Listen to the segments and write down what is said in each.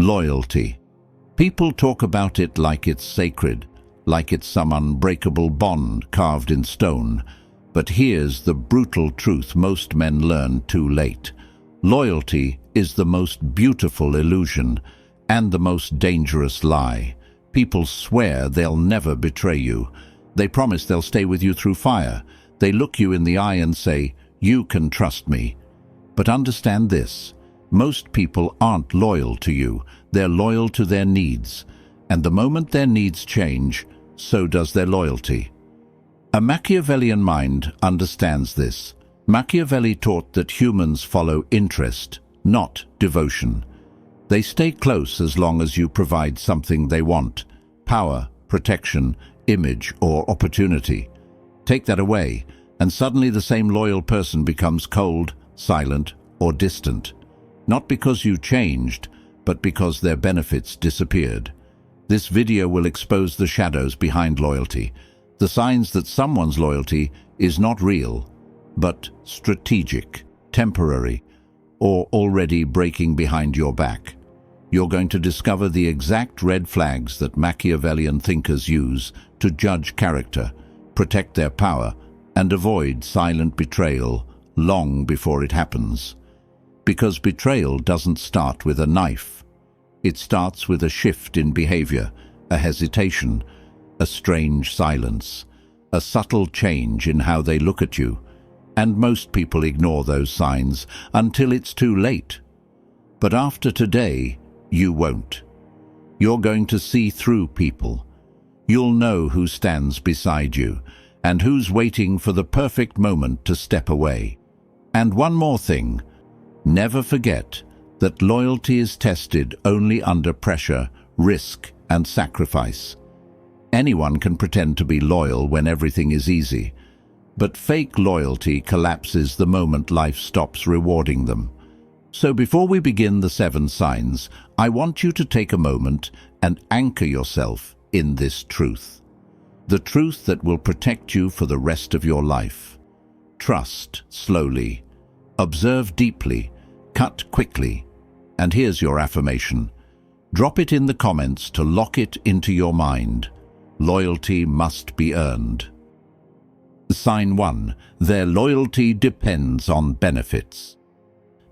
Loyalty. People talk about it like it's sacred, like it's some unbreakable bond carved in stone. But here's the brutal truth most men learn too late. Loyalty is the most beautiful illusion and the most dangerous lie. People swear they'll never betray you. They promise they'll stay with you through fire. They look you in the eye and say, "You can trust me." But understand this, most people aren't loyal to you. They're loyal to their needs. And the moment their needs change, so does their loyalty. A Machiavellian mind understands this. Machiavelli taught that humans follow interest, not devotion. They stay close as long as you provide something they want: power, protection, image, or opportunity. Take that away, and suddenly the same loyal person becomes cold, silent, or distant. Not because you changed, but because their benefits disappeared. This video will expose the shadows behind loyalty, the signs that someone's loyalty is not real, but strategic, temporary, or already breaking behind your back. You're going to discover the exact red flags that Machiavellian thinkers use to judge character, protect their power, and avoid silent betrayal long before it happens. Because betrayal doesn't start with a knife. It starts with a shift in behavior, a hesitation, a strange silence, a subtle change in how they look at you. And most people ignore those signs until it's too late. But after today, you won't. You're going to see through people. You'll know who stands beside you and who's waiting for the perfect moment to step away. And one more thing, never forget that loyalty is tested only under pressure, risk, and sacrifice. Anyone can pretend to be loyal when everything is easy, but fake loyalty collapses the moment life stops rewarding them. So before we begin the 7 signs, I want you to take a moment and anchor yourself in this truth. The truth that will protect you for the rest of your life. Trust slowly. Observe deeply. Cut quickly. And here's your affirmation. Drop it in the comments to lock it into your mind. Loyalty must be earned. Sign 1. Their loyalty depends on benefits.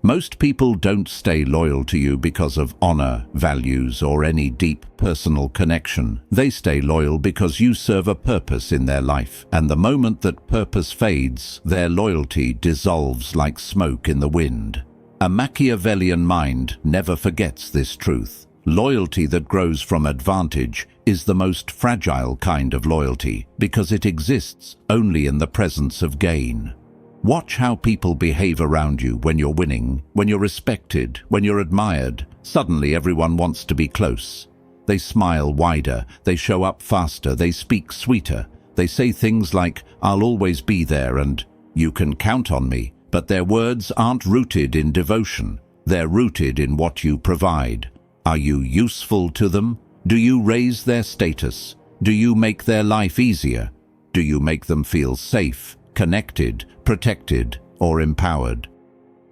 Most people don't stay loyal to you because of honor, values, or any deep personal connection. They stay loyal because you serve a purpose in their life, and the moment that purpose fades, their loyalty dissolves like smoke in the wind. A Machiavellian mind never forgets this truth. Loyalty that grows from advantage is the most fragile kind of loyalty because it exists only in the presence of gain. Watch how people behave around you when you're winning, when you're respected, when you're admired. Suddenly everyone wants to be close. They smile wider, they show up faster, they speak sweeter. They say things like, "I'll always be there," and "You can count on me." But their words aren't rooted in devotion. They're rooted in what you provide. Are you useful to them? Do you raise their status? Do you make their life easier? Do you make them feel safe, connected, protected, or empowered?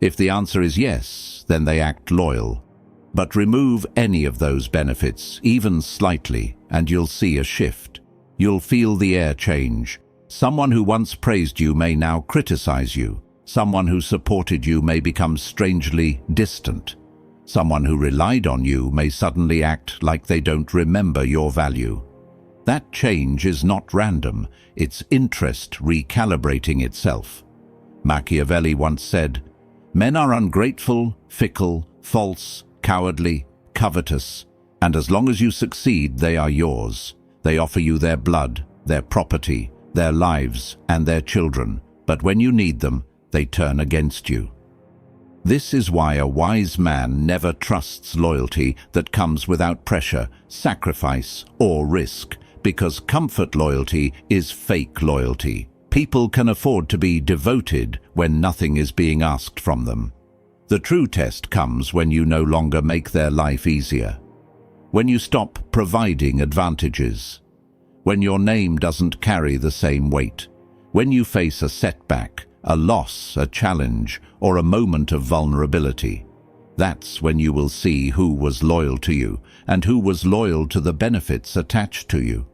If the answer is yes, then they act loyal. But remove any of those benefits, even slightly, and you'll see a shift. You'll feel the air change. Someone who once praised you may now criticize you. Someone who supported you may become strangely distant. Someone who relied on you may suddenly act like they don't remember your value. That change is not random, it's interest recalibrating itself. Machiavelli once said, "Men are ungrateful, fickle, false, cowardly, covetous, and as long as you succeed, they are yours. They offer you their blood, their property, their lives, and their children, but when you need them, they turn against you." This is why a wise man never trusts loyalty that comes without pressure, sacrifice, or risk, because comfort loyalty is fake loyalty. People can afford to be devoted when nothing is being asked from them. The true test comes when you no longer make their life easier, when you stop providing advantages, when your name doesn't carry the same weight, when you face a setback, a loss, a challenge, or a moment of vulnerability. That's when you will see who was loyal to you and who was loyal to the benefits attached to you.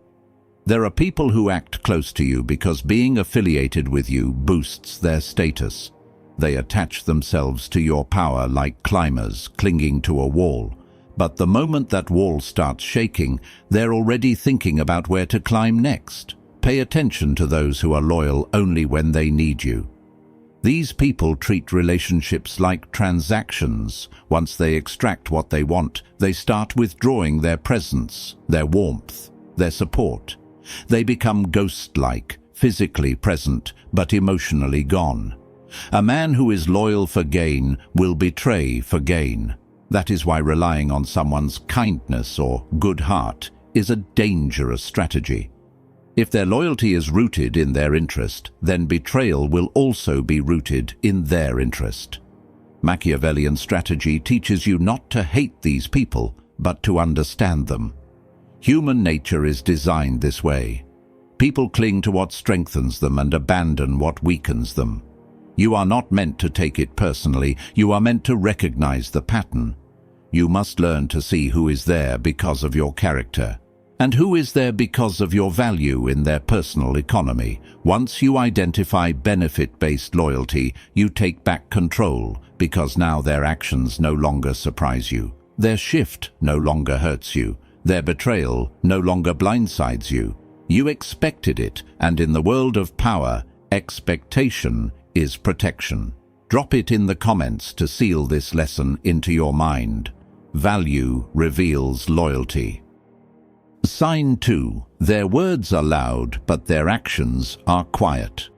There are people who act close to you because being affiliated with you boosts their status. They attach themselves to your power like climbers clinging to a wall. But the moment that wall starts shaking, they're already thinking about where to climb next. Pay attention to those who are loyal only when they need you. These people treat relationships like transactions. Once they extract what they want, they start withdrawing their presence, their warmth, their support. They become ghost-like, physically present, but emotionally gone. A man who is loyal for gain will betray for gain. That is why relying on someone's kindness or good heart is a dangerous strategy. If their loyalty is rooted in their interest, then betrayal will also be rooted in their interest. Machiavellian strategy teaches you not to hate these people, but to understand them. Human nature is designed this way. People cling to what strengthens them and abandon what weakens them. You are not meant to take it personally, you are meant to recognize the pattern. You must learn to see who is there because of your character, and who is there because of your value in their personal economy. Once you identify benefit-based loyalty, you take back control, because now their actions no longer surprise you. Their shift no longer hurts you. Their betrayal no longer blindsides you. You expected it, and in the world of power, expectation is protection. Drop it in the comments to seal this lesson into your mind. Value reveals loyalty. Sign 2. Their words are loud, but their actions are quiet.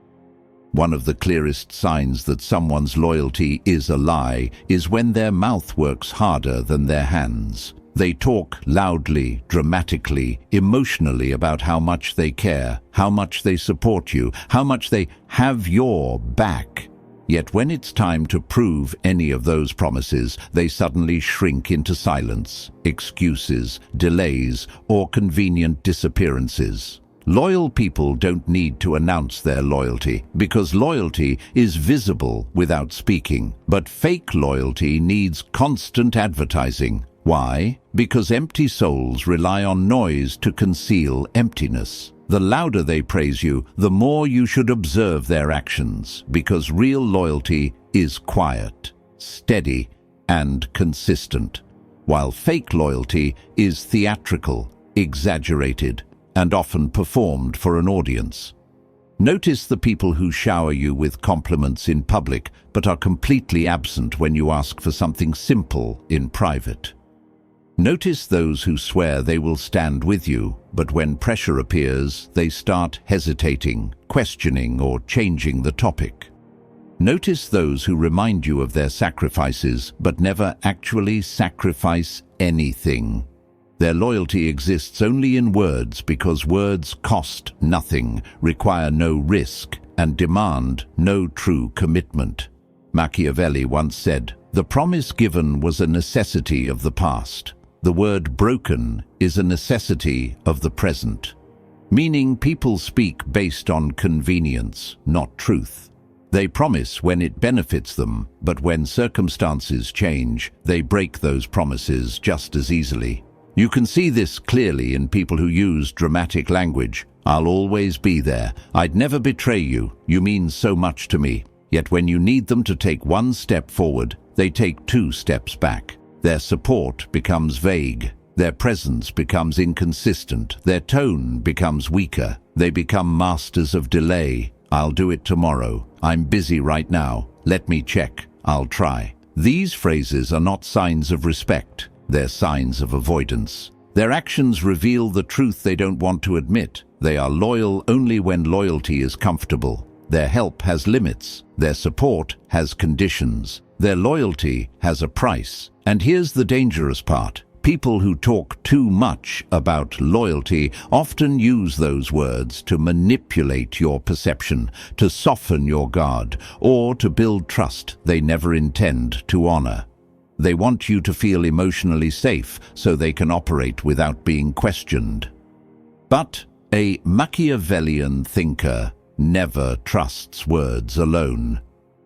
One of the clearest signs that someone's loyalty is a lie is when their mouth works harder than their hands. They talk loudly, dramatically, emotionally about how much they care, how much they support you, how much they have your back. Yet when it's time to prove any of those promises, they suddenly shrink into silence, excuses, delays, or convenient disappearances. Loyal people don't need to announce their loyalty, because loyalty is visible without speaking. But fake loyalty needs constant advertising. Why? Because empty souls rely on noise to conceal emptiness. The louder they praise you, the more you should observe their actions, because real loyalty is quiet, steady, and consistent, while fake loyalty is theatrical, exaggerated, and often performed for an audience. Notice the people who shower you with compliments in public, but are completely absent when you ask for something simple in private. Notice those who swear they will stand with you, but when pressure appears, they start hesitating, questioning, or changing the topic. Notice those who remind you of their sacrifices, but never actually sacrifice anything. Their loyalty exists only in words because words cost nothing, require no risk, and demand no true commitment. Machiavelli once said, "The promise given was a necessity of the past. The word broken is a necessity of the present." Meaning people speak based on convenience, not truth. They promise when it benefits them, but when circumstances change, they break those promises just as easily. You can see this clearly in people who use dramatic language. "I'll always be there. I'd never betray you. You mean so much to me." Yet when you need them to take one step forward, they take 2 steps back. Their support becomes vague. Their presence becomes inconsistent. Their tone becomes weaker. They become masters of delay. "I'll do it tomorrow. I'm busy right now. Let me check. I'll try." These phrases are not signs of respect. They're signs of avoidance. Their actions reveal the truth they don't want to admit. They are loyal only when loyalty is comfortable. Their help has limits. Their support has conditions. Their loyalty has a price. And here's the dangerous part. People who talk too much about loyalty often use those words to manipulate your perception, to soften your guard, or to build trust they never intend to honor. They want you to feel emotionally safe so they can operate without being questioned. But a Machiavellian thinker never trusts words alone.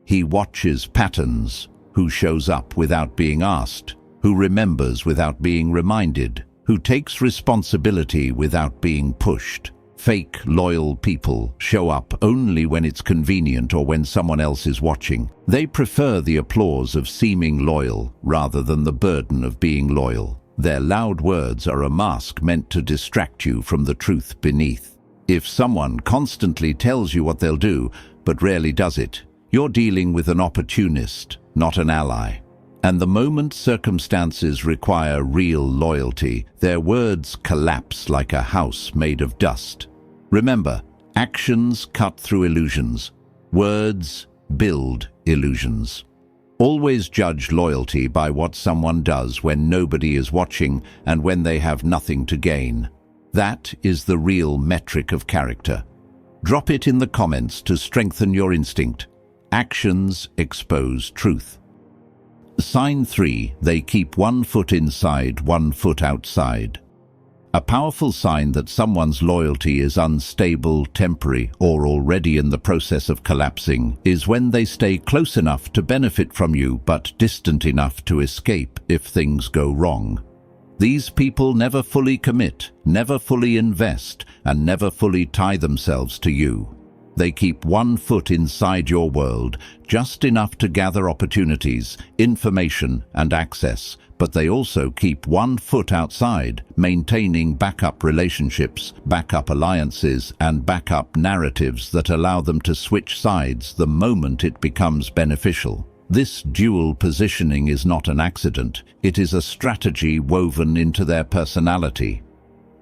He watches patterns. who shows up without being asked, who remembers without being reminded, who takes responsibility without being pushed. Fake, loyal people show up only when it's convenient or when someone else is watching. They prefer the applause of seeming loyal rather than the burden of being loyal. Their loud words are a mask meant to distract you from the truth beneath. If someone constantly tells you what they'll do, but rarely does it, you're dealing with an opportunist, not an ally. And the moment circumstances require real loyalty, their words collapse like a house made of dust. Remember, actions cut through illusions. Words build illusions. Always judge loyalty by what someone does when nobody is watching and when they have nothing to gain. That is the real metric of character. Drop it in the comments to strengthen your instinct. Actions expose truth. Sign 3. They keep 1 foot inside, 1 foot outside. A powerful sign that someone's loyalty is unstable, temporary, or already in the process of collapsing is when they stay close enough to benefit from you but distant enough to escape if things go wrong. These people never fully commit, never fully invest, and never fully tie themselves to you. They keep 1 foot inside your world, just enough to gather opportunities, information, and access, but they also keep 1 foot outside, maintaining backup relationships, backup alliances, and backup narratives that allow them to switch sides the moment it becomes beneficial. This dual positioning is not an accident. It is a strategy woven into their personality.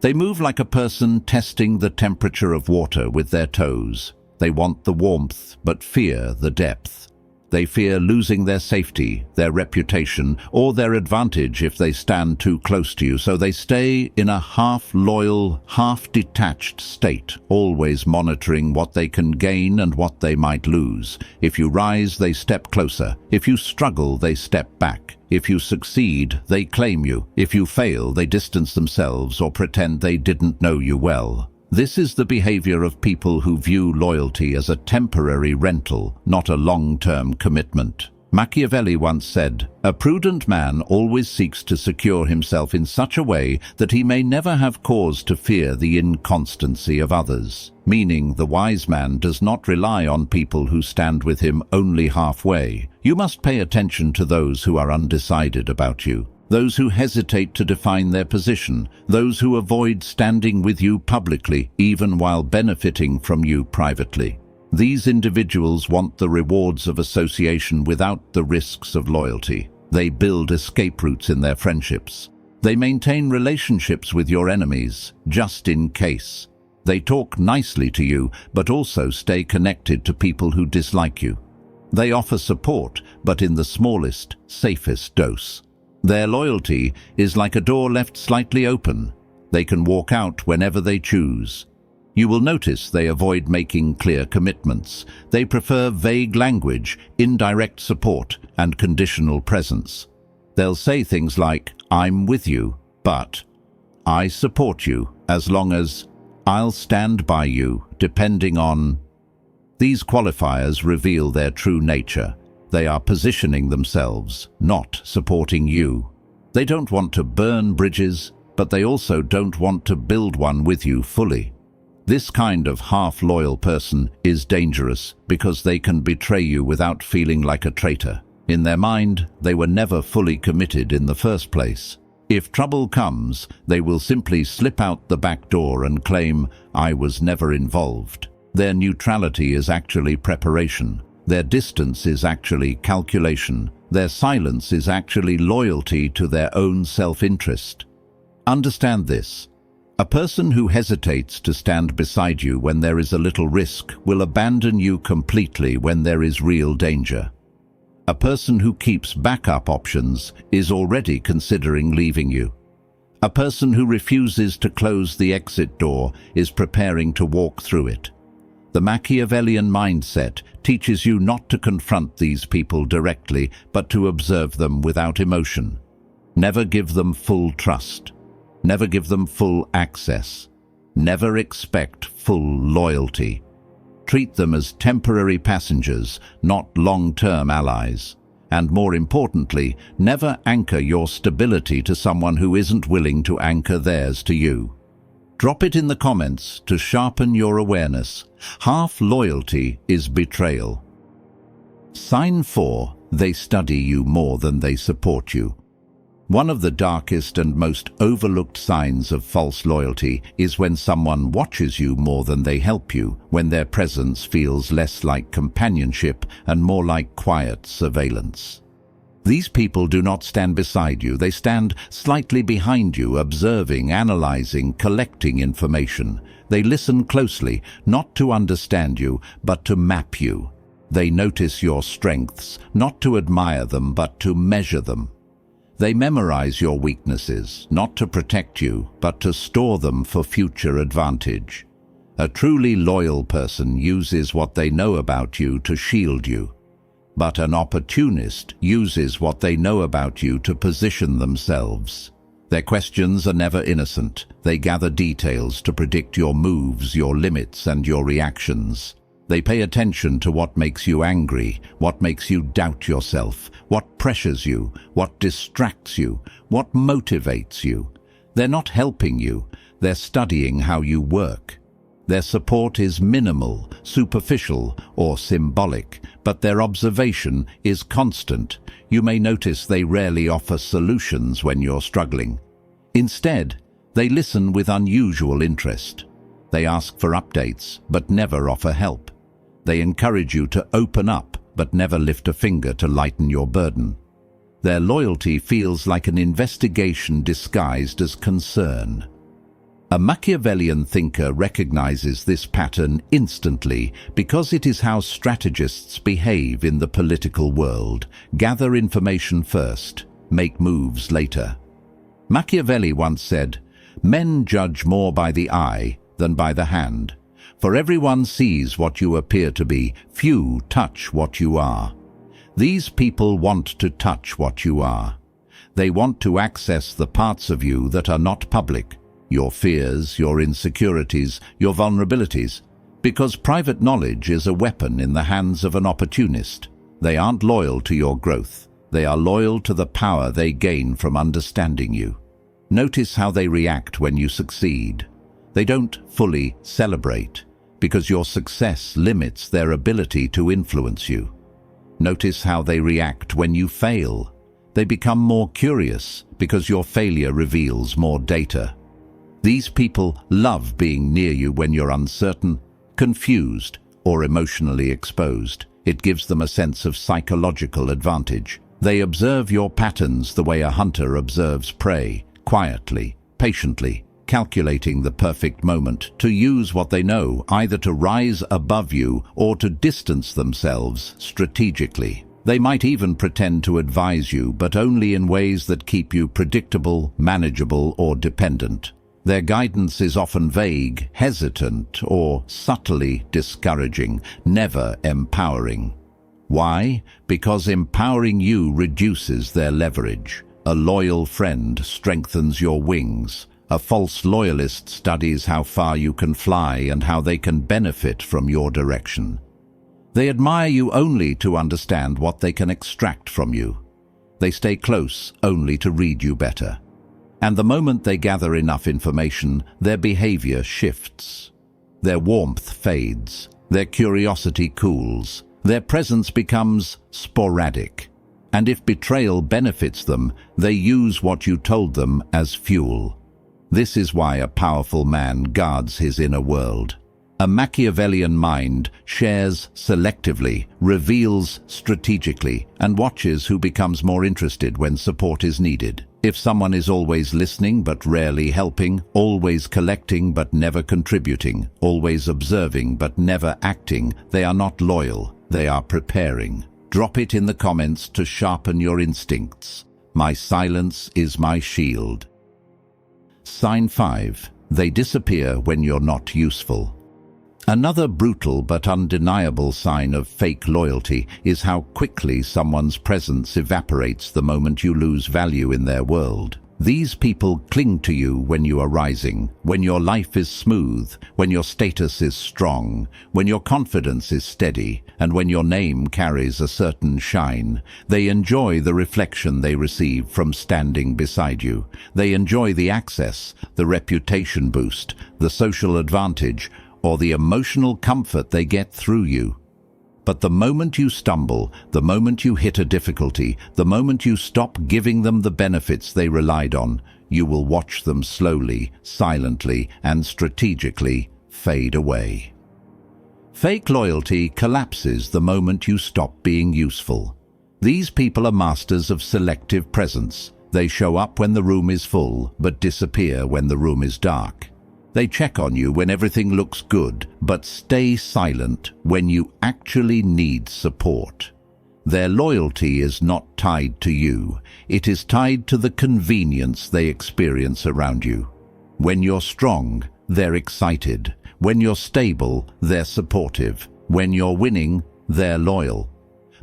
They move like a person testing the temperature of water with their toes. They want the warmth, but fear the depth. They fear losing their safety, their reputation, or their advantage if they stand too close to you, so they stay in a half-loyal, half-detached state, always monitoring what they can gain and what they might lose. If you rise, they step closer. If you struggle, they step back. If you succeed, they claim you. If you fail, they distance themselves or pretend they didn't know you well. This is the behavior of people who view loyalty as a temporary rental, not a long-term commitment. Machiavelli once said, "A prudent man always seeks to secure himself in such a way that he may never have cause to fear the inconstancy of others," meaning the wise man does not rely on people who stand with him only halfway. You must pay attention to those who are undecided about you, those who hesitate to define their position, those who avoid standing with you publicly, even while benefiting from you privately. These individuals want the rewards of association without the risks of loyalty. They build escape routes in their friendships. They maintain relationships with your enemies, just in case. They talk nicely to you, but also stay connected to people who dislike you. They offer support, but in the smallest, safest dose. Their loyalty is like a door left slightly open. They can walk out whenever they choose. You will notice they avoid making clear commitments. They prefer vague language, indirect support, and conditional presence. They'll say things like, "I'm with you," but "I support you," as long as "I'll stand by you," depending on. These qualifiers reveal their true nature. They are positioning themselves, not supporting you. They don't want to burn bridges, but they also don't want to build one with you fully. This kind of half-loyal person is dangerous because they can betray you without feeling like a traitor. In their mind, they were never fully committed in the first place. If trouble comes, they will simply slip out the back door and claim, "I was never involved." Their neutrality is actually preparation. Their distance is actually calculation. Their silence is actually loyalty to their own self-interest. Understand this. A person who hesitates to stand beside you when there is a little risk will abandon you completely when there is real danger. A person who keeps backup options is already considering leaving you. A person who refuses to close the exit door is preparing to walk through it. The Machiavellian mindset teaches you not to confront these people directly, but to observe them without emotion. Never give them full trust. Never give them full access. Never expect full loyalty. Treat them as temporary passengers, not long-term allies. And more importantly, never anchor your stability to someone who isn't willing to anchor theirs to you. Drop it in the comments to sharpen your awareness. Half loyalty is betrayal. Sign 4. They study you more than they support you. One of the darkest and most overlooked signs of false loyalty is when someone watches you more than they help you, when their presence feels less like companionship and more like quiet surveillance. These people do not stand beside you, they stand slightly behind you, observing, analyzing, collecting information. They listen closely, not to understand you, but to map you. They notice your strengths, not to admire them, but to measure them. They memorize your weaknesses, not to protect you, but to store them for future advantage. A truly loyal person uses what they know about you to shield you. But an opportunist uses what they know about you to position themselves. Their questions are never innocent. They gather details to predict your moves, your limits, and your reactions. They pay attention to what makes you angry, what makes you doubt yourself, what pressures you, what distracts you, what motivates you. They're not helping you, they're studying how you work. Their support is minimal, superficial, or symbolic, but their observation is constant. You may notice they rarely offer solutions when you're struggling. Instead, they listen with unusual interest. They ask for updates, but never offer help. They encourage you to open up, but never lift a finger to lighten your burden. Their loyalty feels like an investigation disguised as concern. A Machiavellian thinker recognizes this pattern instantly because it is how strategists behave in the political world. Gather information first, make moves later. Machiavelli once said, "Men judge more by the eye than by the hand. For everyone sees what you appear to be, few touch what you are." These people want to touch what you are. They want to access the parts of you that are not public. Your fears, your insecurities, your vulnerabilities, because private knowledge is a weapon in the hands of an opportunist. They aren't loyal to your growth. They are loyal to the power they gain from understanding you. Notice how they react when you succeed. They don't fully celebrate, because your success limits their ability to influence you. Notice how they react when you fail. They become more curious, because your failure reveals more data. These people love being near you when you're uncertain, confused, or emotionally exposed. It gives them a sense of psychological advantage. They observe your patterns the way a hunter observes prey, quietly, patiently, calculating the perfect moment to use what they know, either to rise above you or to distance themselves strategically. They might even pretend to advise you, but only in ways that keep you predictable, manageable, or dependent. Their guidance is often vague, hesitant, or subtly discouraging, never empowering. Why? Because empowering you reduces their leverage. A loyal friend strengthens your wings. A false loyalist studies how far you can fly and how they can benefit from your direction. They admire you only to understand what they can extract from you. They stay close only to read you better. And the moment they gather enough information, their behavior shifts. Their warmth fades. Their curiosity cools. Their presence becomes sporadic. And if betrayal benefits them, they use what you told them as fuel. This is why a powerful man guards his inner world. A Machiavellian mind shares selectively, reveals strategically, and watches who becomes more interested when support is needed. If someone is always listening but rarely helping, always collecting but never contributing, always observing but never acting, they are not loyal, they are preparing. Drop it in the comments to sharpen your instincts. My silence is my shield. Sign 5. They disappear when you're not useful. Another brutal but undeniable sign of fake loyalty is how quickly someone's presence evaporates the moment you lose value in their world. These people cling to you when you are rising, when your life is smooth, when your status is strong, when your confidence is steady, and when your name carries a certain shine. They enjoy the reflection they receive from standing beside you. They enjoy the access, the reputation boost, the social advantage, or the emotional comfort they get through you. But the moment you stumble, the moment you hit a difficulty, the moment you stop giving them the benefits they relied on, you will watch them slowly, silently, and strategically fade away. Fake loyalty collapses the moment you stop being useful. These people are masters of selective presence. They show up when the room is full, but disappear when the room is dark. They check on you when everything looks good, but stay silent when you actually need support. Their loyalty is not tied to you. It is tied to the convenience they experience around you. When you're strong, they're excited. When you're stable, they're supportive. When you're winning, they're loyal.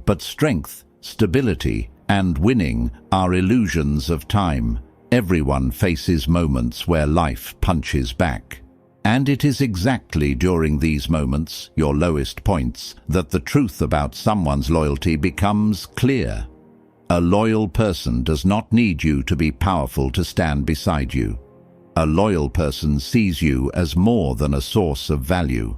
But strength, stability, and winning are illusions of time. Everyone faces moments where life punches back. And it is exactly during these moments, your lowest points, that the truth about someone's loyalty becomes clear. A loyal person does not need you to be powerful to stand beside you. A loyal person sees you as more than a source of value.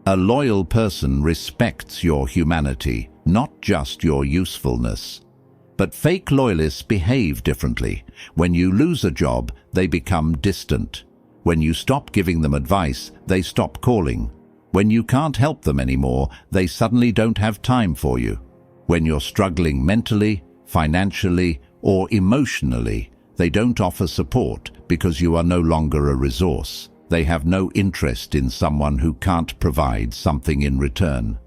A loyal person respects your humanity, not just your usefulness. But fake loyalists behave differently. When you lose a job, they become distant. When you stop giving them advice, they stop calling. When you can't help them anymore, they suddenly don't have time for you. When you're struggling mentally, financially, or emotionally, they don't offer support because you are no longer a resource. They have no interest in someone who can't provide something in return.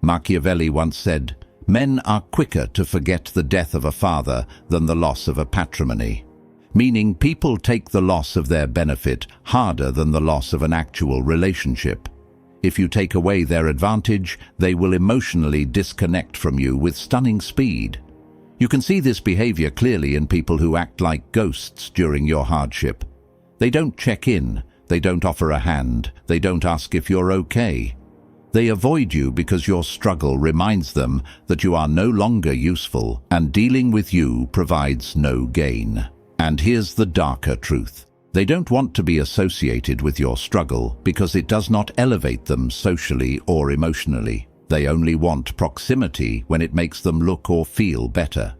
Machiavelli once said, "Men are quicker to forget the death of a father than the loss of a patrimony," meaning people take the loss of their benefit harder than the loss of an actual relationship. If you take away their advantage, they will emotionally disconnect from you with stunning speed. You can see this behavior clearly in people who act like ghosts during your hardship. They don't check in, they don't offer a hand, they don't ask if you're okay. They avoid you because your struggle reminds them that you are no longer useful, and dealing with you provides no gain. And here's the darker truth. They don't want to be associated with your struggle because it does not elevate them socially or emotionally. They only want proximity when it makes them look or feel better.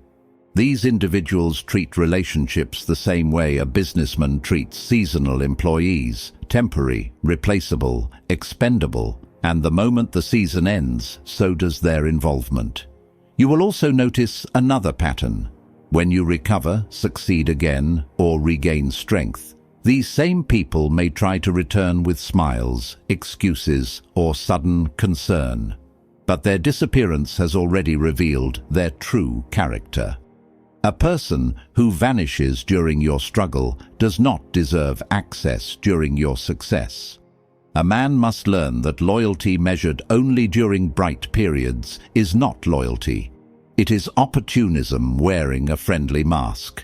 These individuals treat relationships the same way a businessman treats seasonal employees: temporary, replaceable, expendable. And the moment the season ends, so does their involvement. You will also notice another pattern. When you recover, succeed again, or regain strength, these same people may try to return with smiles, excuses, or sudden concern. But their disappearance has already revealed their true character. A person who vanishes during your struggle does not deserve access during your success. A man must learn that loyalty measured only during bright periods is not loyalty. It is opportunism wearing a friendly mask.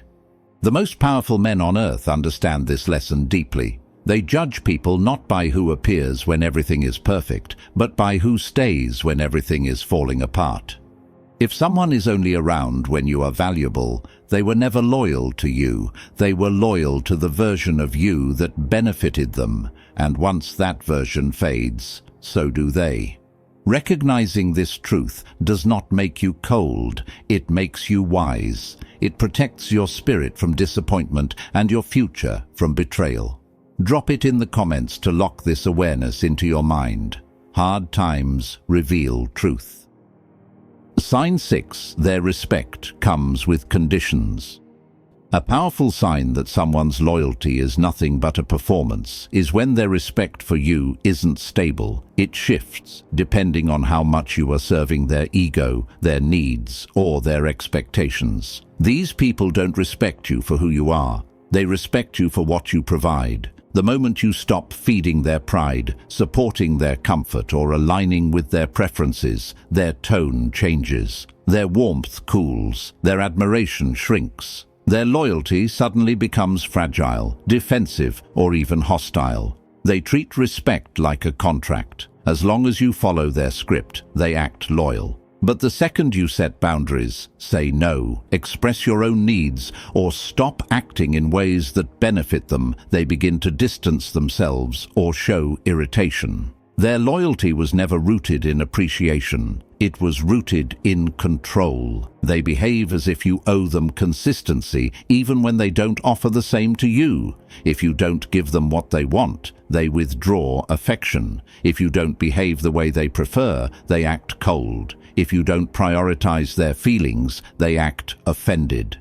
The most powerful men on earth understand this lesson deeply. They judge people not by who appears when everything is perfect, but by who stays when everything is falling apart. If someone is only around when you are valuable, they were never loyal to you. They were loyal to the version of you that benefited them, and once that version fades, so do they. Recognizing this truth does not make you cold, it makes you wise. It protects your spirit from disappointment and your future from betrayal. Drop it in the comments to lock this awareness into your mind. Hard times reveal truth. Sign 6. Their respect comes with conditions. A powerful sign that someone's loyalty is nothing but a performance is when their respect for you isn't stable. It shifts depending on how much you are serving their ego, their needs, or their expectations. These people don't respect you for who you are. They respect you for what you provide. The moment you stop feeding their pride, supporting their comfort, or aligning with their preferences, their tone changes. Their warmth cools. Their admiration shrinks. Their loyalty suddenly becomes fragile, defensive, or even hostile. They treat respect like a contract. As long as you follow their script, they act loyal. But the second you set boundaries, say no, express your own needs, or stop acting in ways that benefit them, they begin to distance themselves or show irritation. Their loyalty was never rooted in appreciation. It was rooted in control. They behave as if you owe them consistency, even when they don't offer the same to you. If you don't give them what they want, they withdraw affection. If you don't behave the way they prefer, they act cold. If you don't prioritize their feelings, they act offended.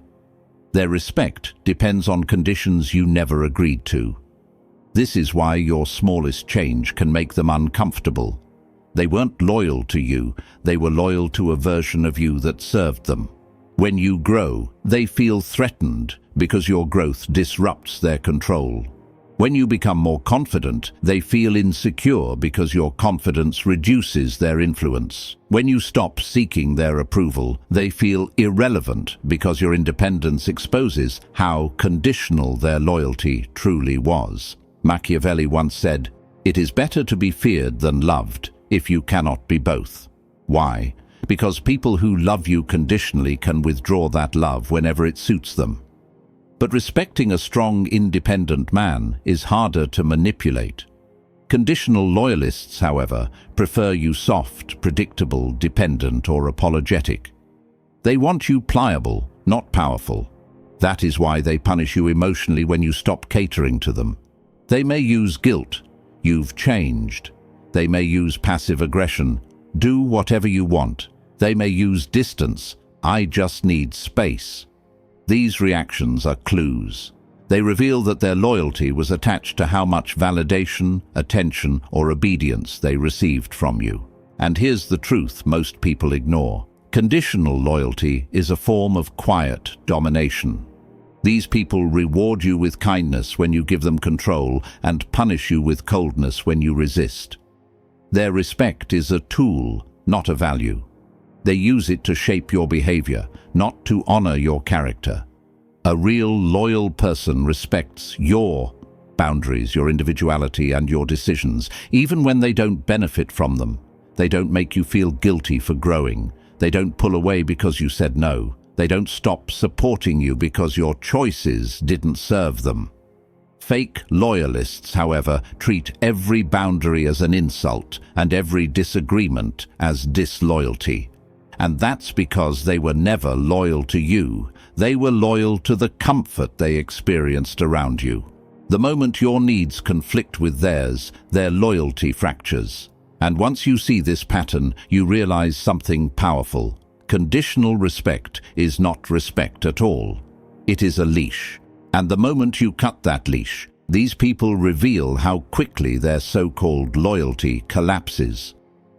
Their respect depends on conditions you never agreed to. This is why your smallest change can make them uncomfortable. They weren't loyal to you, they were loyal to a version of you that served them. When you grow, they feel threatened because your growth disrupts their control. When you become more confident, they feel insecure because your confidence reduces their influence. When you stop seeking their approval, they feel irrelevant because your independence exposes how conditional their loyalty truly was. Machiavelli once said, "It is better to be feared than loved if you cannot be both." Why? Because people who love you conditionally can withdraw that love whenever it suits them. But respecting a strong, independent man is harder to manipulate. Conditional loyalists, however, prefer you soft, predictable, dependent, or apologetic. They want you pliable, not powerful. That is why they punish you emotionally when you stop catering to them. They may use guilt, "You've changed." They may use passive aggression, "Do whatever you want." They may use distance, "I just need space." These reactions are clues. They reveal that their loyalty was attached to how much validation, attention, or obedience they received from you. And here's the truth most people ignore. Conditional loyalty is a form of quiet domination. These people reward you with kindness when you give them control and punish you with coldness when you resist. Their respect is a tool, not a value. They use it to shape your behavior, not to honor your character. A real loyal person respects your boundaries, your individuality, and your decisions, even when they don't benefit from them. They don't make you feel guilty for growing. They don't pull away because you said no. They don't stop supporting you because your choices didn't serve them. Fake loyalists, however, treat every boundary as an insult and every disagreement as disloyalty. And that's because they were never loyal to you. They were loyal to the comfort they experienced around you. The moment your needs conflict with theirs, their loyalty fractures. And once you see this pattern, you realize something powerful. Conditional respect is not respect at all. It is a leash. And the moment you cut that leash, these people reveal how quickly their so-called loyalty collapses.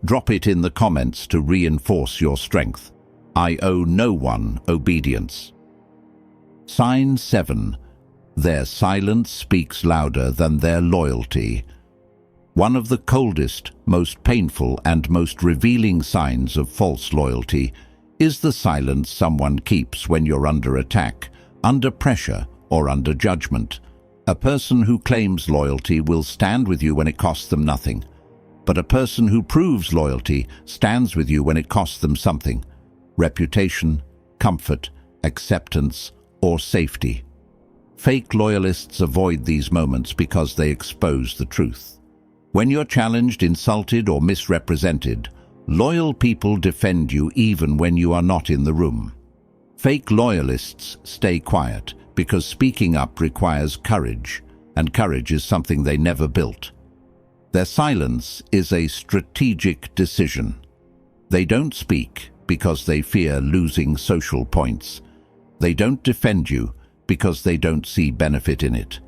Drop it in the comments to reinforce your strength. I owe no one obedience. Sign 7. Their silence speaks louder than their loyalty. One of the coldest, most painful, and most revealing signs of false loyalty is the silence someone keeps when you're under attack, under pressure, or under judgment. A person who claims loyalty will stand with you when it costs them nothing. But a person who proves loyalty stands with you when it costs them something: reputation, comfort, acceptance, or safety. Fake loyalists avoid these moments because they expose the truth. When you're challenged, insulted, or misrepresented, loyal people defend you even when you are not in the room. Fake loyalists stay quiet because speaking up requires courage, and courage is something they never built. Their silence is a strategic decision. They don't speak because they fear losing social points. They don't defend you because they don't see benefit in it.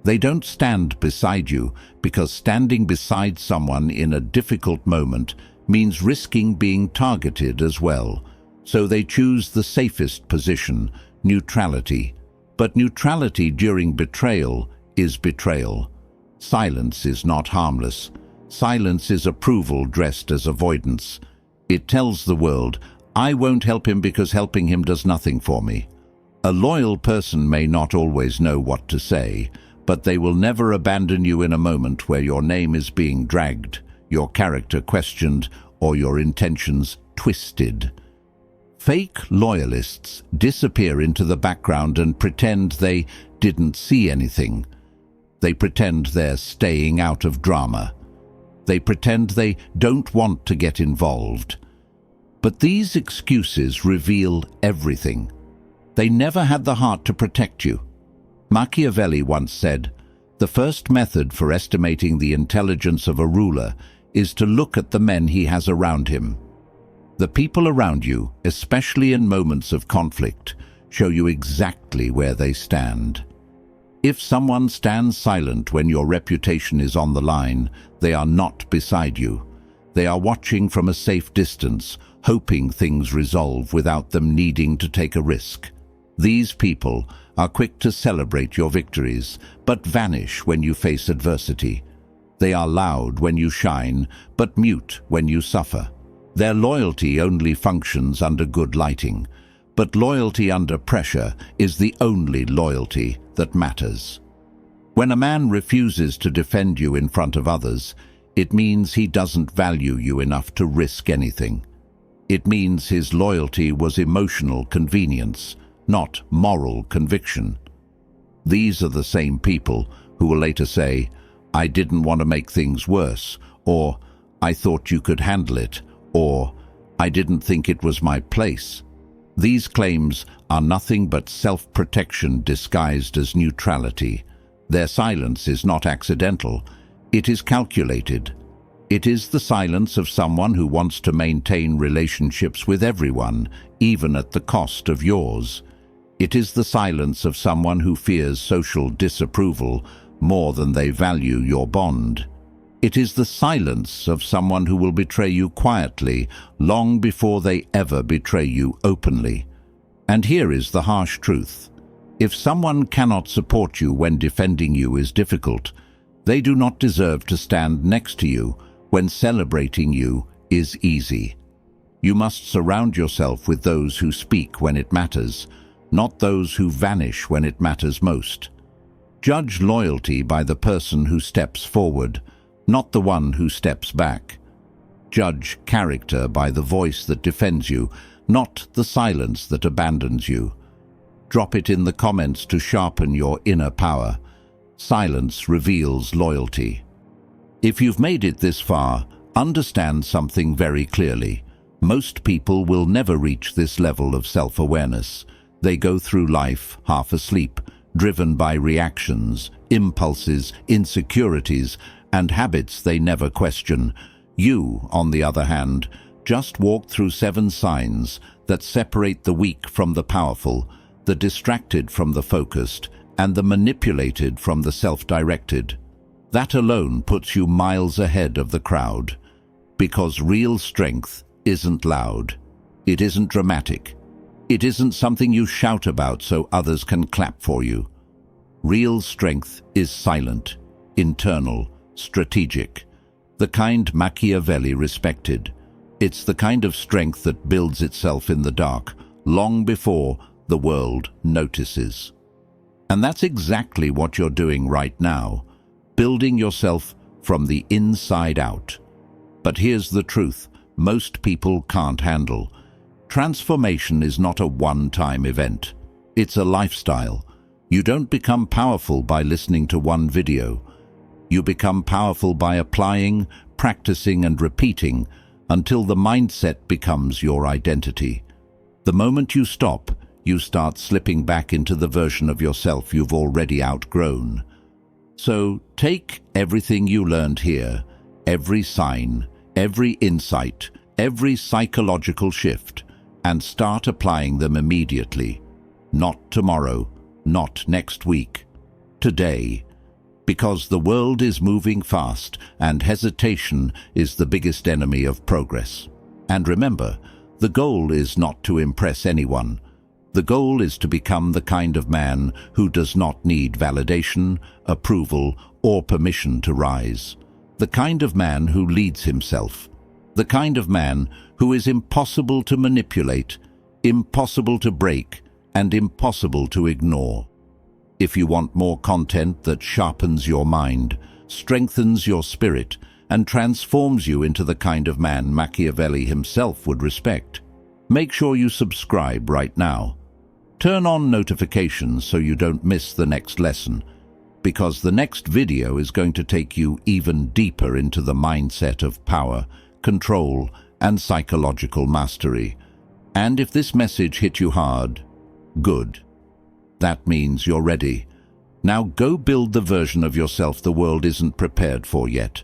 They don't stand beside you because standing beside someone in a difficult moment means risking being targeted as well. So they choose the safest position, neutrality. But neutrality during betrayal is betrayal. Silence is not harmless. Silence is approval dressed as avoidance. It tells the world, I won't help him because helping him does nothing for me. A loyal person may not always know what to say, but they will never abandon you in a moment where your name is being dragged, your character questioned, or your intentions twisted. Fake loyalists disappear into the background and pretend they didn't see anything. They pretend they're staying out of drama. They pretend they don't want to get involved. But these excuses reveal everything. They never had the heart to protect you. Machiavelli once said, "The first method for estimating the intelligence of a ruler is to look at the men he has around him." The people around you, especially in moments of conflict, show you exactly where they stand. If someone stands silent when your reputation is on the line, they are not beside you. They are watching from a safe distance, hoping things resolve without them needing to take a risk. These people are quick to celebrate your victories, but vanish when you face adversity. They are loud when you shine, but mute when you suffer. Their loyalty only functions under good lighting, but loyalty under pressure is the only loyalty that matters. When a man refuses to defend you in front of others, it means he doesn't value you enough to risk anything. It means his loyalty was emotional convenience, not moral conviction. These are the same people who will later say, "I didn't want to make things worse," or "I thought you could handle it," or "I didn't think it was my place." These claims are nothing but self-protection disguised as neutrality. Their silence is not accidental, it is calculated. It is the silence of someone who wants to maintain relationships with everyone, even at the cost of yours. It is the silence of someone who fears social disapproval more than they value your bond. It is the silence of someone who will betray you quietly, long before they ever betray you openly. And here is the harsh truth. If someone cannot support you when defending you is difficult, they do not deserve to stand next to you when celebrating you is easy. You must surround yourself with those who speak when it matters, not those who vanish when it matters most. Judge loyalty by the person who steps forward, not the one who steps back. Judge character by the voice that defends you, not the silence that abandons you. Drop it in the comments to sharpen your inner power. Silence reveals loyalty. If you've made it this far, understand something very clearly. Most people will never reach this level of self-awareness. They go through life half asleep, driven by reactions, impulses, insecurities, and habits they never question. You, on the other hand, just walk through 7 signs that separate the weak from the powerful, the distracted from the focused, and the manipulated from the self-directed. That alone puts you miles ahead of the crowd. Because real strength isn't loud. It isn't dramatic. It isn't something you shout about so others can clap for you. Real strength is silent, internal, strategic. The kind Machiavelli respected. It's the kind of strength that builds itself in the dark, long before the world notices. And that's exactly what you're doing right now, building yourself from the inside out. But here's the truth most people can't handle. Transformation is not a one-time event. It's a lifestyle. You don't become powerful by listening to one video. You become powerful by applying, practicing, and repeating until the mindset becomes your identity. The moment you stop, you start slipping back into the version of yourself you've already outgrown. So take everything you learned here, every sign, every insight, every psychological shift, and start applying them immediately. Not tomorrow, not next week, today. Because the world is moving fast and hesitation is the biggest enemy of progress. And remember, the goal is not to impress anyone. The goal is to become the kind of man who does not need validation, approval, or permission to rise. The kind of man who leads himself. The kind of man who is impossible to manipulate, impossible to break, and impossible to ignore. If you want more content that sharpens your mind, strengthens your spirit, and transforms you into the kind of man Machiavelli himself would respect, make sure you subscribe right now. Turn on notifications so you don't miss the next lesson, because the next video is going to take you even deeper into the mindset of power, control, and psychological mastery. And if this message hit you hard, good. That means you're ready. Now go build the version of yourself the world isn't prepared for yet.